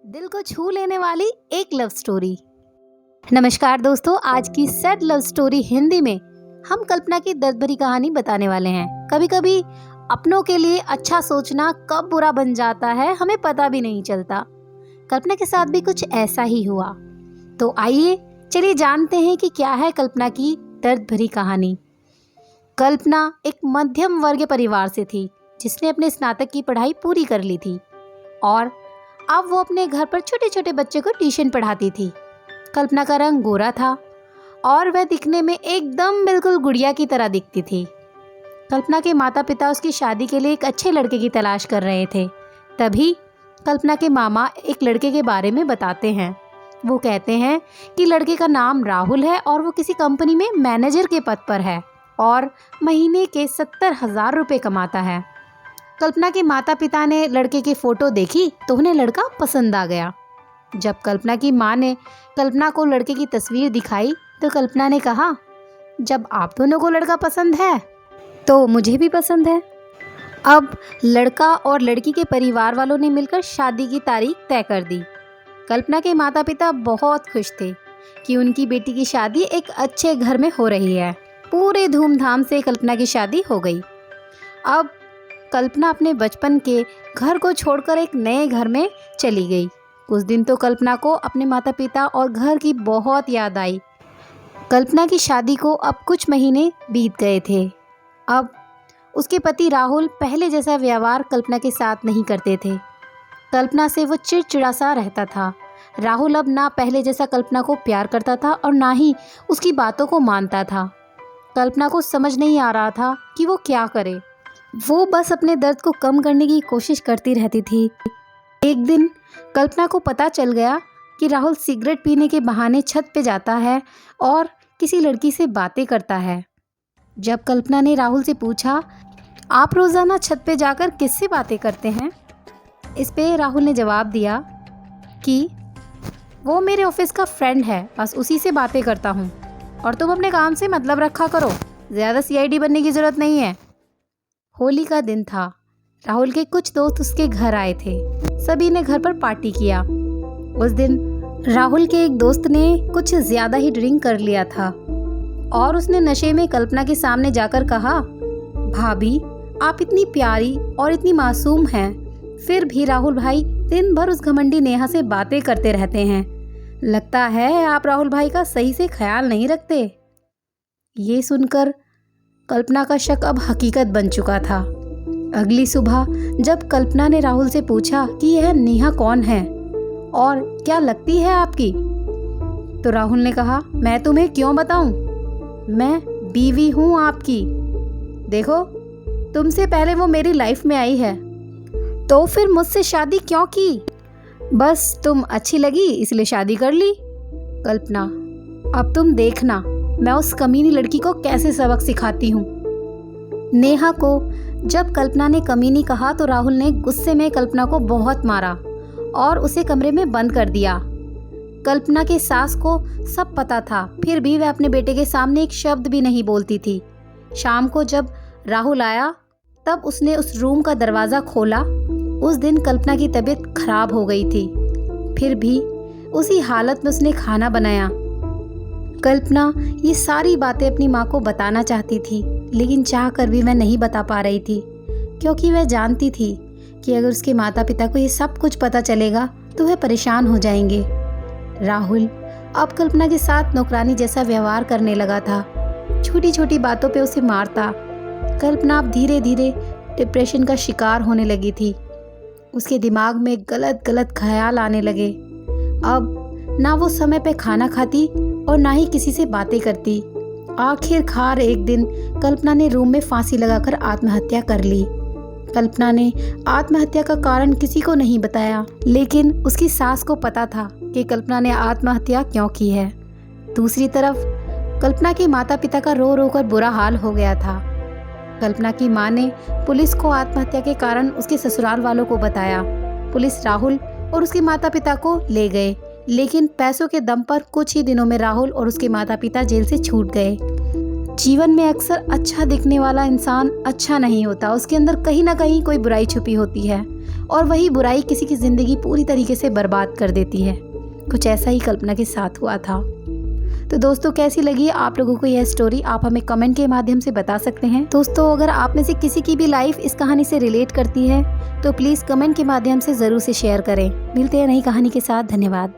दिल को छू लेने वाली एक लव स्टोरी। नमस्कार दोस्तों, आज की सैड लव स्टोरी हिंदी में हम कल्पना की दर्द भरी कहानी बताने वाले हैं। कभी कभी अपनों के लिए अच्छा सोचना कब बुरा बन जाता है हमें पता भी नहीं चलता। कल्पना के साथ भी कुछ ऐसा ही हुआ। तो आइए चलिए जानते हैं कि क्या है कल्पना की दर्द भरी कहानी। कल्पना एक मध्यम वर्ग परिवार से थी जिसने अपने स्नातक की पढ़ाई पूरी कर ली थी और अब वो अपने घर पर छोटे छोटे बच्चे को ट्यूशन पढ़ाती थी। कल्पना का रंग गोरा था और वह दिखने में एकदम बिल्कुल गुड़िया की तरह दिखती थी। कल्पना के माता पिता उसकी शादी के लिए एक अच्छे लड़के की तलाश कर रहे थे। तभी कल्पना के मामा एक लड़के के बारे में बताते हैं। वो कहते हैं कि लड़के का नाम राहुल है और वो किसी कंपनी में मैनेजर के पद पर है और महीने के 70,000 रुपये कमाता है। कल्पना के माता पिता ने लड़के की फ़ोटो देखी तो उन्हें लड़का पसंद आ गया। जब कल्पना की माँ ने कल्पना को लड़के की तस्वीर दिखाई तो कल्पना ने कहा, जब आप दोनों को लड़का पसंद है तो मुझे भी पसंद है। अब लड़का और लड़की के परिवार वालों ने मिलकर शादी की तारीख तय कर दी। कल्पना के माता पिता बहुत खुश थे कि उनकी बेटी की शादी एक अच्छे घर में हो रही है। पूरे धूमधाम से कल्पना की शादी हो गई। अब कल्पना अपने बचपन के घर को छोड़कर एक नए घर में चली गई। कुछ दिन तो कल्पना को अपने माता पिता और घर की बहुत याद आई। कल्पना की शादी को अब कुछ महीने बीत गए थे। अब उसके पति राहुल पहले जैसा व्यवहार कल्पना के साथ नहीं करते थे। कल्पना से वो चिड़चिड़ा सा रहता था। राहुल अब ना पहले जैसा कल्पना को प्यार करता था और ना ही उसकी बातों को मानता था। कल्पना को समझ नहीं आ रहा था कि वो क्या करे। वो बस अपने दर्द को कम करने की कोशिश करती रहती थी। एक दिन कल्पना को पता चल गया कि राहुल सिगरेट पीने के बहाने छत पे जाता है और किसी लड़की से बातें करता है। जब कल्पना ने राहुल से पूछा, आप रोज़ाना छत पे जाकर किससे बातें करते हैं? इस पे राहुल ने जवाब दिया कि वो मेरे ऑफिस का फ्रेंड है, बस उसी से बातें करता हूँ और तुम अपने काम से मतलब रखा करो, ज़्यादा सीआईडी बनने की ज़रूरत नहीं है। होली का दिन था। राहुल के कुछ दोस्त उसके घर आए थे। सभी ने घर पर पार्टी किया। उस दिन राहुल के एक दोस्त ने कुछ ज़्यादा ही ड्रिंक कर लिया था और उसने नशे में कल्पना के सामने जाकर कहा, भाभी आप इतनी प्यारी और इतनी मासूम हैं, फिर भी राहुल भाई दिन भर उस घमंडी नेहा से बातें करते रहते हैं। लगता है आप राहुल भाई का सही से ख्याल नहीं रखते। ये सुनकर कल्पना का शक अब हकीकत बन चुका था। अगली सुबह जब कल्पना ने राहुल से पूछा कि यह नेहा कौन है और क्या लगती है आपकी, तो राहुल ने कहा, मैं तुम्हें क्यों बताऊं, मैं बीवी हूं आपकी। देखो तुमसे पहले वो मेरी लाइफ में आई है, तो फिर मुझसे शादी क्यों की? बस तुम अच्छी लगी इसलिए शादी कर ली। कल्पना, अब तुम देखना मैं उस कमीनी लड़की को कैसे सबक सिखाती हूँ। नेहा को जब कल्पना ने कमीनी कहा तो राहुल ने गुस्से में कल्पना को बहुत मारा और उसे कमरे में बंद कर दिया। कल्पना के सास को सब पता था, फिर भी वह अपने बेटे के सामने एक शब्द भी नहीं बोलती थी। शाम को जब राहुल आया तब उसने उस रूम का दरवाज़ा खोला। उस दिन कल्पना की तबीयत खराब हो गई थी, फिर भी उसी हालत में उसने खाना बनाया। कल्पना ये सारी बातें अपनी माँ को बताना चाहती थी, लेकिन चाह कर भी वह नहीं बता पा रही थी, क्योंकि वह जानती थी कि अगर उसके माता पिता को ये सब कुछ पता चलेगा तो वह परेशान हो जाएंगे। राहुल अब कल्पना के साथ नौकरानी जैसा व्यवहार करने लगा था। छोटी छोटी बातों पे उसे मारता। कल्पना अब धीरे धीरे डिप्रेशन का शिकार होने लगी थी। उसके दिमाग में गलत गलत ख्याल आने लगे। अब ना वो समय पे खाना खाती और ना ही किसी से बातें करती। आखिरकार एक दिन कल्पना ने रूम में फांसी लगाकर आत्महत्या कर ली। कल्पना ने आत्महत्या का कारण किसी को नहीं बताया, लेकिन उसकी सास को पता था कि कल्पना ने आत्महत्या क्यों की है। दूसरी तरफ कल्पना के माता पिता का रो रो कर बुरा हाल हो गया था। कल्पना की माँ ने पुलिस को आत्महत्या के कारण उसके ससुराल वालों को बताया। पुलिस राहुल और उसके माता पिता को ले गए, लेकिन पैसों के दम पर कुछ ही दिनों में राहुल और उसके माता पिता जेल से छूट गए। जीवन में अक्सर अच्छा दिखने वाला इंसान अच्छा नहीं होता, उसके अंदर कहीं ना कहीं कोई बुराई छुपी होती है और वही बुराई किसी की ज़िंदगी पूरी तरीके से बर्बाद कर देती है। कुछ ऐसा ही कल्पना के साथ हुआ था। तो दोस्तों, कैसी लगी आप लोगों को यह स्टोरी, आप हमें कमेंट के माध्यम से बता सकते हैं। दोस्तों, अगर आप में से किसी की भी लाइफ इस कहानी से रिलेट करती है तो प्लीज़ कमेंट के माध्यम से ज़रूर से शेयर करें। मिलते हैं नई कहानी के साथ। धन्यवाद।